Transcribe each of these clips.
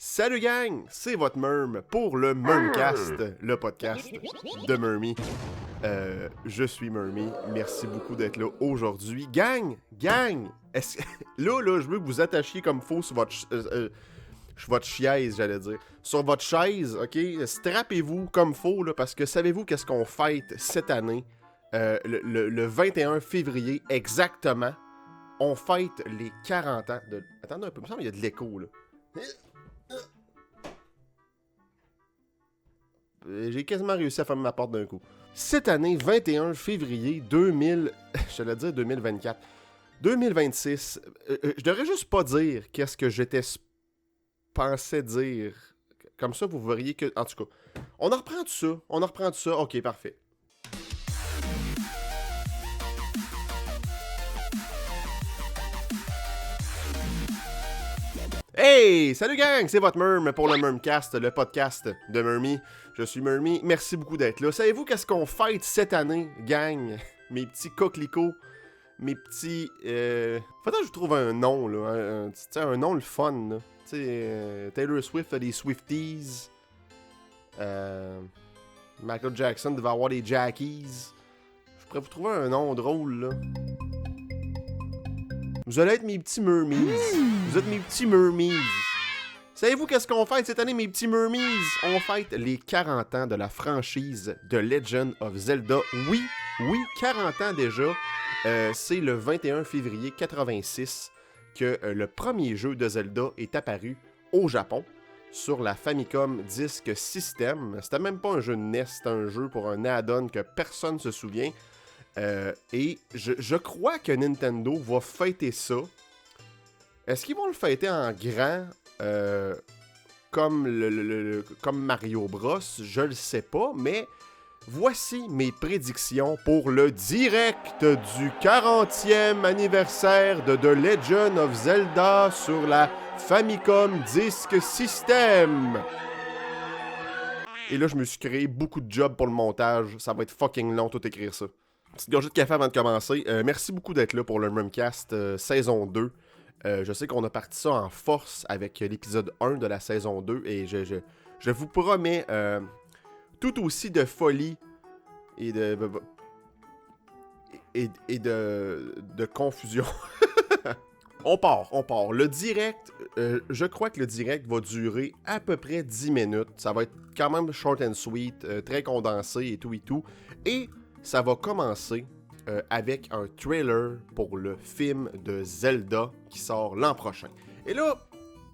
Salut gang, c'est votre Merm pour le Mermcast, le podcast de Mermy. Je suis Mermy, merci beaucoup d'être là aujourd'hui. Gang, là, je veux que vous attachiez comme faux sur votre chaise, j'allais dire. Sur votre chaise, ok? Strappez-vous comme faux, là, parce que savez-vous qu'est-ce qu'on fête cette année? Le 21 février, exactement, on fête les 40 ans de... Attendez un peu, il me semble qu'il y a de l'écho, là. J'ai quasiment réussi à fermer ma porte d'un coup. Cette année, 21 février 2000... J'allais dire 2024. 2026. Je devrais juste pas dire qu'est-ce que j'étais pensé dire. Comme ça, vous verriez que... En tout cas, on en reprend tout ça. Ok, parfait. Hey! Salut gang! C'est votre Merm pour le Mermcast, le podcast de Mermy. Je suis Mermy. Merci beaucoup d'être là. Savez-vous qu'est-ce qu'on fête cette année, gang? Mes petits coquelicots. Mes petits... Faudrait que je trouve un nom, là. Un nom le fun, là. Tu sais, Taylor Swift a des Swifties. Michael Jackson devait avoir des Jackies. Je pourrais vous trouver un nom drôle, là. Vous allez être mes petits Mermies. Vous êtes mes petits Mermies. Savez-vous qu'est-ce qu'on fête cette année, mes petits Mermies? On fête les 40 ans de la franchise de Legend of Zelda. Oui, 40 ans déjà. C'est le 21 février 86 que le premier jeu de Zelda est apparu au Japon sur la Famicom Disk System. C'était même pas un jeu de NES, c'était un jeu pour un add-on que personne ne se souvient. Et je crois que Nintendo va fêter ça. Est-ce qu'ils vont le fêter en grand comme Mario Bros? Je le sais pas, mais voici mes prédictions pour le direct du 40e anniversaire de The Legend of Zelda sur la Famicom Disk System. Et là, je me suis créé beaucoup de jobs pour le montage. Ça va être fucking long tout écrire ça. Petite gorgée de café avant de commencer. Merci beaucoup d'être là pour le Mermcast saison 2. Je sais qu'on a parti ça en force avec l'épisode 1 de la saison 2 et je vous promets tout aussi de folie et de confusion. On part. Le direct, je crois que le direct va durer à peu près 10 minutes. Ça va être quand même short and sweet, très condensé et tout. Et ça va commencer avec un trailer pour le film de Zelda qui sort l'an prochain. Et là,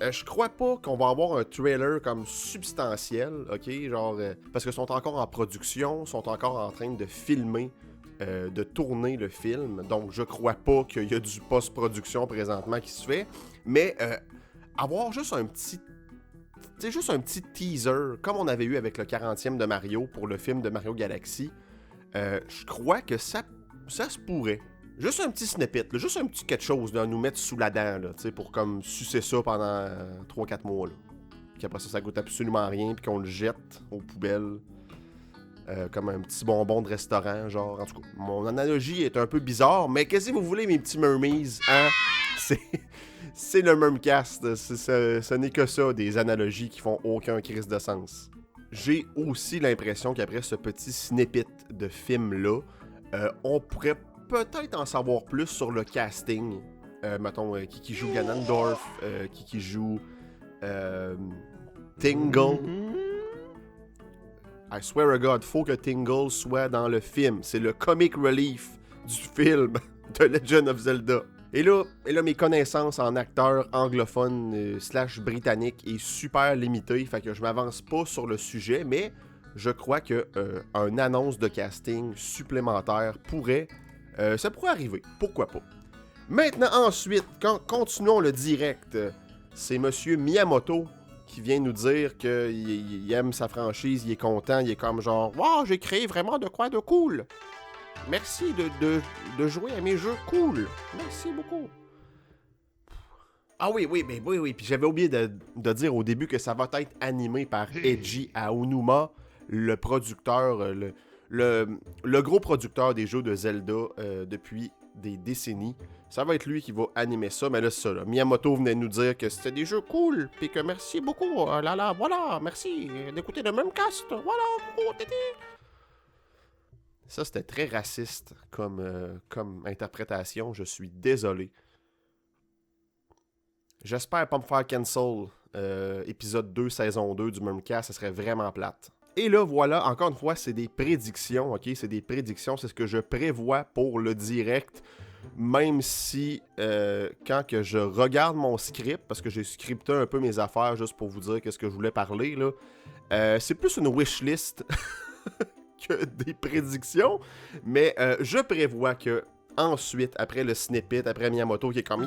je crois pas qu'on va avoir un trailer comme substantiel, ok? Genre, parce qu'ils sont encore en production, sont encore en train de filmer, de tourner le film. Donc, je crois pas qu'il y a du post-production présentement qui se fait. Mais avoir juste un petit... C'est juste un petit teaser, comme on avait eu avec le 40e de Mario pour le film de Mario Galaxy. Je crois que ça se pourrait. Juste un petit snippet, là, juste un petit quelque chose à nous mettre sous la dent, là, pour comme sucer ça pendant 3-4 mois. Là. Puis après ça goûte absolument rien, puis qu'on le jette aux poubelles. Comme un petit bonbon de restaurant, genre. En tout cas, mon analogie est un peu bizarre, mais qu'est-ce que vous voulez, mes petits mermies, hein? C'est le Mermcast. Ce n'est que ça, des analogies qui font aucun crise de sens. J'ai aussi l'impression qu'après ce petit snippet de film-là, on pourrait peut-être en savoir plus sur le casting. Mettons, qui joue Ganondorf, qui joue Tingle. I swear to God, faut que Tingle soit dans le film. C'est le comic relief du film de Legend of Zelda. Et là, mes connaissances en acteur anglophone / britannique est super limitée, fait que je m'avance pas sur le sujet, mais je crois que une annonce de casting supplémentaire ça pourrait arriver. Pourquoi pas? Maintenant, ensuite, continuons le direct. C'est Monsieur Miyamoto qui vient nous dire qu'il aime sa franchise, il est content, il est comme genre « Wow, j'ai créé vraiment de quoi de cool! Merci de jouer à mes jeux cool! Merci beaucoup! » Ah oui, puis j'avais oublié de dire au début que ça va être animé par Eiji Aonuma, le producteur, le gros producteur des jeux de Zelda depuis des décennies. Ça va être lui qui va animer ça, mais là, c'est ça. Là. Miyamoto venait nous dire que c'était des jeux cool, puis que merci beaucoup. Voilà, merci d'écouter le même cast. Voilà, tété. Ça, c'était très raciste comme interprétation. Je suis désolé. J'espère pas me faire cancel épisode 2, saison 2 du Murmcast. Ça serait vraiment plate. Et là, voilà, encore une fois, c'est des prédictions, ok? C'est des prédictions, c'est ce que je prévois pour le direct. Même si, quand que je regarde mon script, parce que j'ai scripté un peu mes affaires juste pour vous dire qu'est-ce que je voulais parler, là, c'est plus une wishlist que des prédictions. Mais je prévois que ensuite, après le snippet, après Miyamoto qui est comme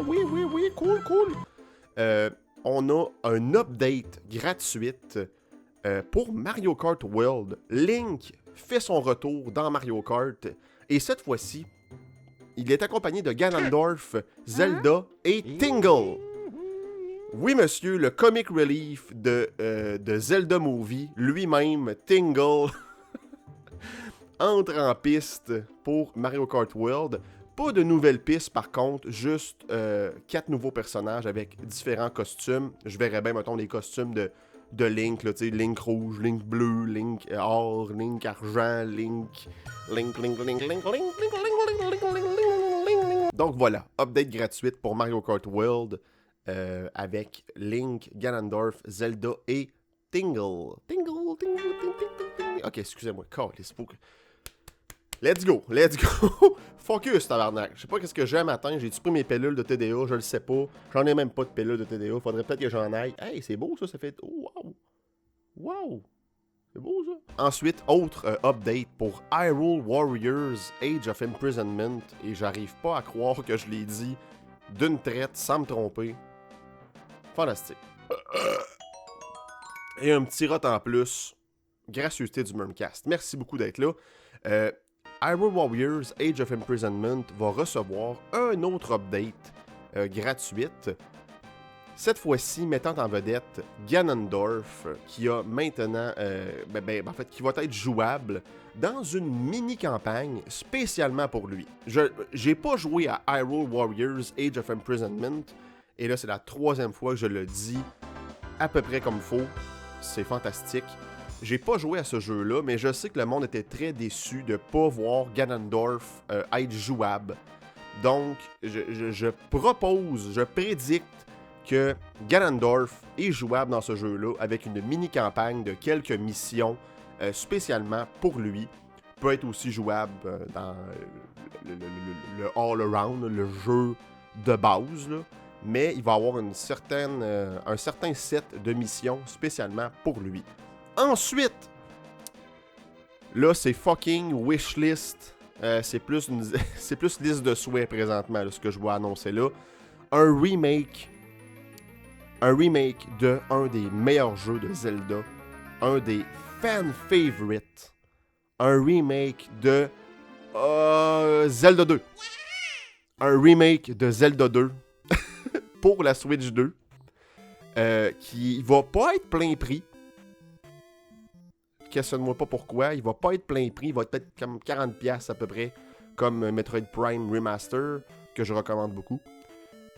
oui, cool. On a un update gratuite pour Mario Kart World. Link fait son retour dans Mario Kart. Et cette fois-ci, il est accompagné de Ganondorf, Zelda et Tingle. Oui, monsieur, le comic relief de Zelda Movie, lui-même, Tingle, entre en piste pour Mario Kart World. Pas de nouvelles pistes, par contre, juste 4 nouveaux personnages avec différents costumes. Je verrais bien, mettons, les costumes de Link, là, tu sais, Link rouge, Link bleu, Link or, Link argent, Link. Donc voilà, update gratuite pour Mario Kart World avec Link, Ganondorf, Zelda et Tingle. Ok, excusez-moi, Let's go. Focus, tabarnak. Je sais pas qu'est-ce que j'ai à matin. J'ai-tu pris mes pilules de TDA? Je le sais pas. J'en ai même pas de pilules de TDA. Faudrait peut-être que j'en aille. Hey, c'est beau ça fait... Oh, wow. C'est beau ça. Ensuite, autre update pour Hyrule Warriors Age of Imprisonment. Et j'arrive pas à croire que je l'ai dit d'une traite sans me tromper. Fantastique. Et un petit rot en plus. Gracieuseté du Murmcast. Merci beaucoup d'être là. Hyrule Warriors Age of Imprisonment va recevoir un autre update gratuite. Cette fois-ci, mettant en vedette Ganondorf, qui a maintenant, en fait, qui va être jouable dans une mini-campagne spécialement pour lui. J'ai pas joué à Hyrule Warriors Age of Imprisonment, et là, c'est la 3e fois que je le dis à peu près comme il faut. C'est fantastique. J'ai pas joué à ce jeu-là, mais je sais que le monde était très déçu de pas voir Ganondorf être jouable. Donc, je prédicte que Ganondorf est jouable dans ce jeu-là avec une mini-campagne de quelques missions spécialement pour lui. Peut être aussi jouable dans le all-around, le jeu de base, là. Mais il va avoir un certain set de missions spécialement pour lui. Ensuite, là, c'est fucking wishlist. C'est plus liste de souhaits présentement, là, ce que je vois annoncer là. Un remake de un des meilleurs jeux de Zelda. Un des fan favorites. Un remake de Zelda 2. Un remake de Zelda 2 pour la Switch 2. Qui va pas être plein prix. Questionne-moi pas pourquoi, il va pas être plein prix, il va être peut-être comme 40$ à peu près, comme Metroid Prime Remaster, que je recommande beaucoup.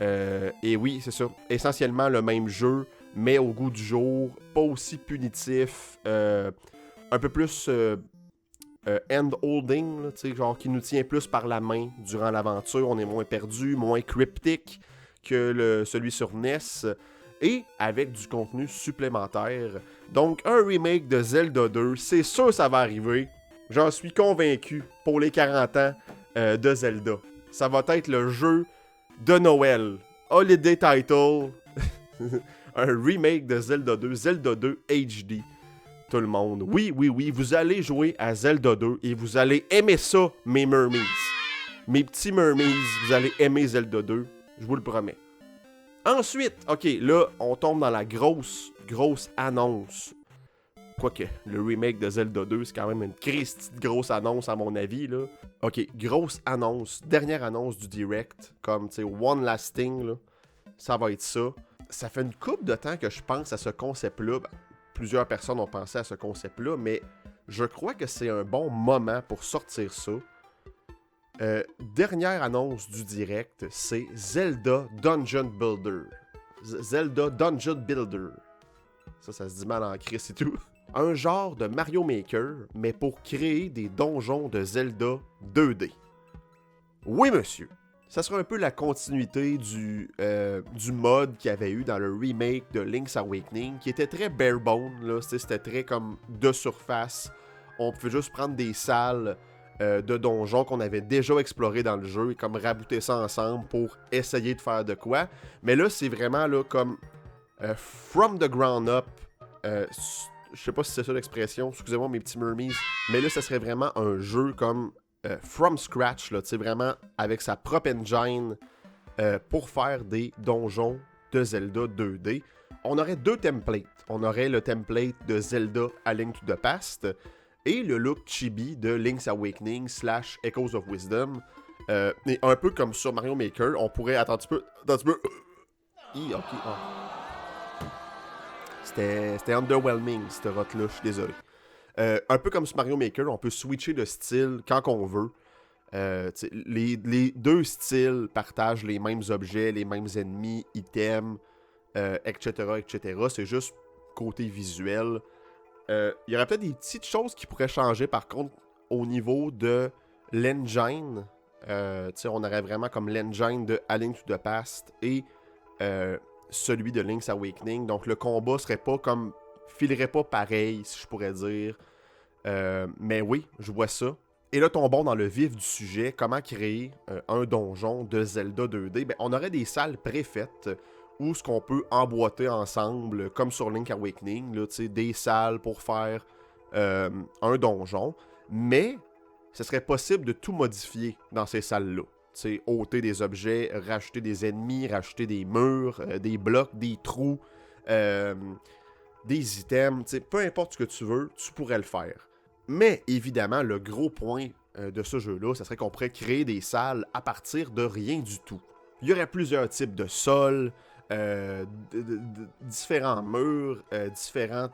Et oui, c'est ça, essentiellement le même jeu, mais au goût du jour, pas aussi punitif, un peu plus hand-holding, genre qui nous tient plus par la main durant l'aventure, on est moins perdu, moins cryptique que celui sur NES, et avec du contenu supplémentaire. Donc, un remake de Zelda 2, c'est sûr ça va arriver. J'en suis convaincu pour les 40 ans de Zelda. Ça va être le jeu de Noël. Holiday title. Un remake de Zelda 2. Zelda 2 HD. Tout le monde. Oui, vous allez jouer à Zelda 2 et vous allez aimer ça, mes mermaids. Mes petits mermaids, vous allez aimer Zelda 2. Je vous le promets. Ensuite, ok, là, on tombe dans la grosse annonce. Quoique, le remake de Zelda 2, c'est quand même une petite grosse annonce à mon avis, là. Ok, grosse annonce, dernière annonce du Direct, comme, tu sais, One Last Thing, là. Ça va être ça. Ça fait une couple de temps que je pense à ce concept-là. Ben, plusieurs personnes ont pensé à ce concept-là, mais je crois que c'est un bon moment pour sortir ça. Dernière annonce du direct, c'est Zelda Dungeon Builder. Zelda Dungeon Builder. Ça se dit mal en crise et tout. Un genre de Mario Maker, mais pour créer des donjons de Zelda 2D. Oui, monsieur. Ça sera un peu la continuité du mod qu'il y avait eu dans le remake de Link's Awakening, qui était très bare bone, là. C'était très comme de surface. On pouvait juste prendre des salles de donjons qu'on avait déjà explorées dans le jeu et comme rabouter ça ensemble pour essayer de faire de quoi. Mais là, c'est vraiment là comme from the ground up. Je sais pas si c'est ça l'expression, excusez-moi mes petits mermies, mais là, ça serait vraiment un jeu comme from scratch, là, vraiment avec sa propre engine pour faire des donjons de Zelda 2D. On aurait deux templates. On aurait le template de Zelda A Link to the Past et le look chibi de Link's Awakening / Echoes of Wisdom. Et un peu comme sur Mario Maker, on pourrait... Attends un petit peu... Ok, C'était underwhelming, cette route-là, je suis désolé. Un peu comme sur Mario Maker, on peut switcher de style quand on veut. Les deux styles partagent les mêmes objets, les mêmes ennemis, items, etc., etc. C'est juste côté visuel. Il y aurait peut-être des petites choses qui pourraient changer, par contre, au niveau de l'engine. On aurait vraiment comme l'engine de A Link to the Past et celui de Link's Awakening. Donc le combat serait pas comme... filerait pas pareil, si je pourrais dire. Mais oui, je vois ça. Et là, tombons dans le vif du sujet. Comment créer un donjon de Zelda 2D? Ben, on aurait des salles préfaites où ce qu'on peut emboîter ensemble, comme sur Link's Awakening, là, des salles pour faire un donjon. Mais ce serait possible de tout modifier dans ces salles-là. Ôter des objets, rajouter des ennemis, rajouter des murs, des blocs, des trous, des items. Peu importe ce que tu veux, tu pourrais le faire. Mais évidemment, le gros point de ce jeu-là, ça serait qu'on pourrait créer des salles à partir de rien du tout. Il y aurait plusieurs types de sols, différents murs, différents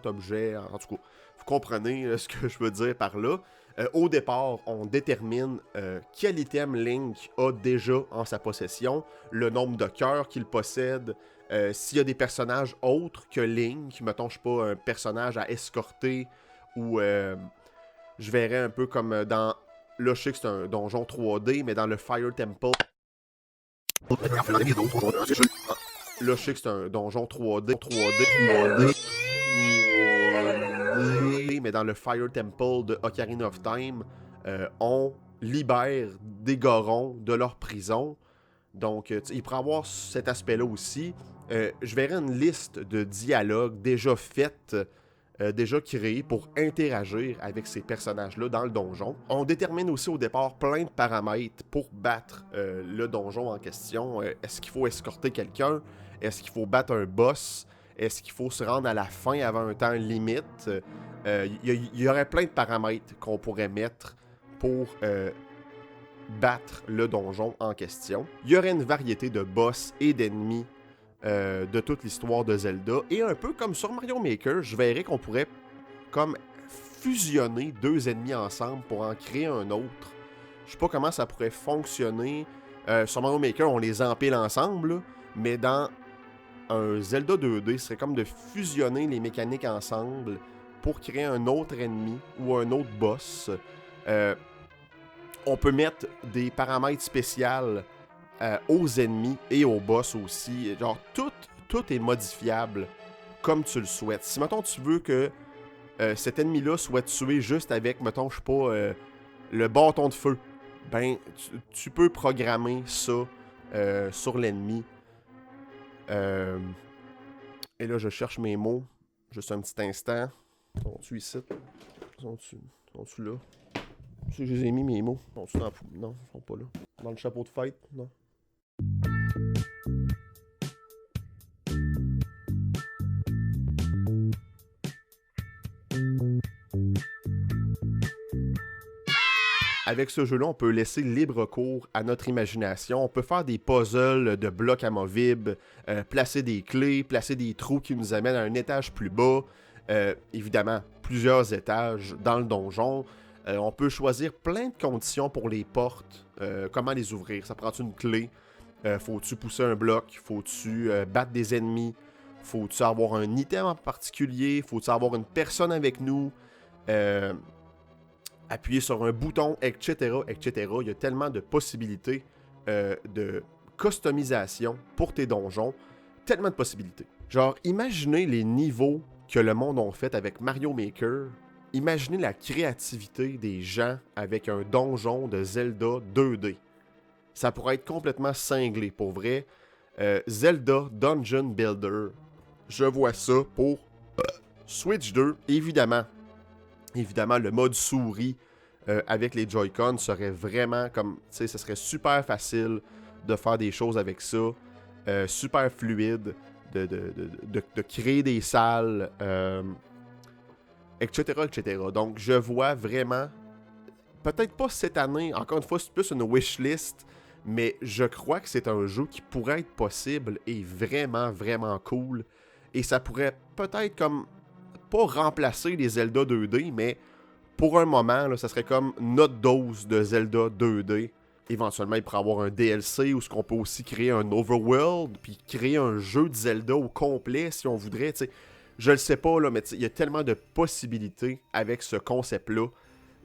objets. En tout cas, vous comprenez ce que je veux dire par là. Au départ, on détermine quel item Link a déjà en sa possession, le nombre de cœurs qu'il possède, s'il y a des personnages autres que Link, mettons, je sais pas, un personnage à escorter, ou je verrais un peu comme dans... Là, je sais que c'est un donjon 3D, mais dans le Fire Temple... Là, je sais que c'est un donjon 3D, mais dans le Fire Temple de Ocarina of Time, on libère des gorons de leur prison. Donc, il pourrait avoir cet aspect-là aussi. Je verrai une liste de dialogues déjà faites, déjà créés pour interagir avec ces personnages-là dans le donjon. On détermine aussi au départ plein de paramètres pour battre le donjon en question. Est-ce qu'il faut escorter quelqu'un? Est-ce qu'il faut battre un boss? Est-ce qu'il faut se rendre à la fin avant un temps limite? Il y aurait plein de paramètres qu'on pourrait mettre pour battre le donjon en question. Il y aurait une variété de boss et d'ennemis de toute l'histoire de Zelda. Et un peu comme sur Mario Maker, je verrais qu'on pourrait comme fusionner deux ennemis ensemble pour en créer un autre. Je sais pas comment ça pourrait fonctionner. Sur Mario Maker, on les empile ensemble, là, mais dans un Zelda 2D, ce serait comme de fusionner les mécaniques ensemble pour créer un autre ennemi ou un autre boss. On peut mettre des paramètres spéciaux aux ennemis et aux boss aussi. Genre, tout est modifiable comme tu le souhaites. Si, mettons, tu veux que cet ennemi-là soit tué juste avec, mettons, je sais pas, le bâton de feu, ben, tu peux programmer ça sur l'ennemi. Et là, je cherche mes mots. Juste un petit instant. Sont-tu ici? Sont-tu là? Je les ai mis, mes mots. Sont-tu dans... Non, ils sont pas là. Dans le chapeau de fête? Non. Avec ce jeu-là, on peut laisser libre cours à notre imagination. On peut faire des puzzles de blocs amovibles, placer des clés, placer des trous qui nous amènent à un étage plus bas. Évidemment, plusieurs étages dans le donjon. On peut choisir plein de conditions pour les portes. Comment les ouvrir? Ça prend une clé? Faut-tu pousser un bloc? Faut-tu battre des ennemis? Faut-tu avoir un item en particulier? Faut-tu avoir une personne avec nous? Appuyer sur un bouton, etc., etc. Il y a tellement de possibilités de customisation pour tes donjons. Tellement de possibilités. Genre, imaginez les niveaux que le monde a fait avec Mario Maker. Imaginez la créativité des gens avec un donjon de Zelda 2D. Ça pourrait être complètement cinglé, pour vrai. Zelda Dungeon Builder. Je vois ça pour Switch 2, évidemment. Évidemment, le mode souris avec les Joy-Con serait vraiment comme... Tu sais, ce serait super facile de faire des choses avec ça. Super fluide. De créer des salles. Etc., etc. Donc, je vois vraiment... Peut-être pas cette année. Encore une fois, c'est plus une wishlist. Mais je crois que c'est un jeu qui pourrait être possible et vraiment, vraiment cool. Et ça pourrait peut-être comme... Pas remplacer les Zelda 2D, mais pour un moment, là, ça serait comme notre dose de Zelda 2D. Éventuellement, il pourrait avoir un DLC où ce qu'on peut aussi créer un overworld, puis créer un jeu de Zelda au complet si on voudrait. T'sais. Je le sais pas, là, mais il y a tellement de possibilités avec ce concept-là.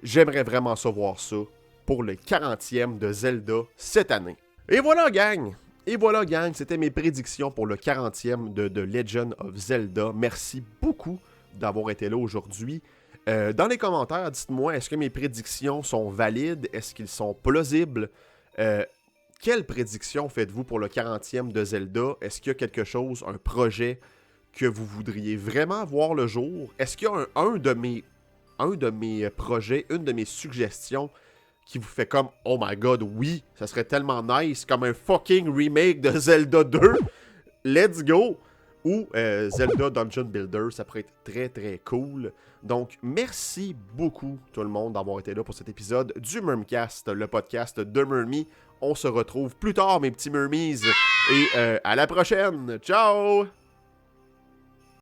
J'aimerais vraiment savoir ça pour le 40e de Zelda cette année. Et voilà, gang! Et voilà, gang, c'était mes prédictions pour le 40e de The Legend of Zelda. Merci beaucoup d'avoir été là aujourd'hui. Dans les commentaires, dites-moi, est-ce que mes prédictions sont valides? Est-ce qu'ils sont plausibles? Quelle prédiction faites-vous pour le 40e de Zelda? Est-ce qu'il y a quelque chose, un projet que vous voudriez vraiment voir le jour? Est-ce qu'il y a un de mes projets, une de mes suggestions qui vous fait comme « Oh my god, oui, ça serait tellement nice, comme un fucking remake de Zelda 2, let's go! » Ou Zelda Dungeon Builder, ça pourrait être très très cool. Donc, merci beaucoup tout le monde d'avoir été là pour cet épisode du Murmcast, le podcast de Murmy. On se retrouve plus tard, mes petits Murmies, et à la prochaine! Ciao!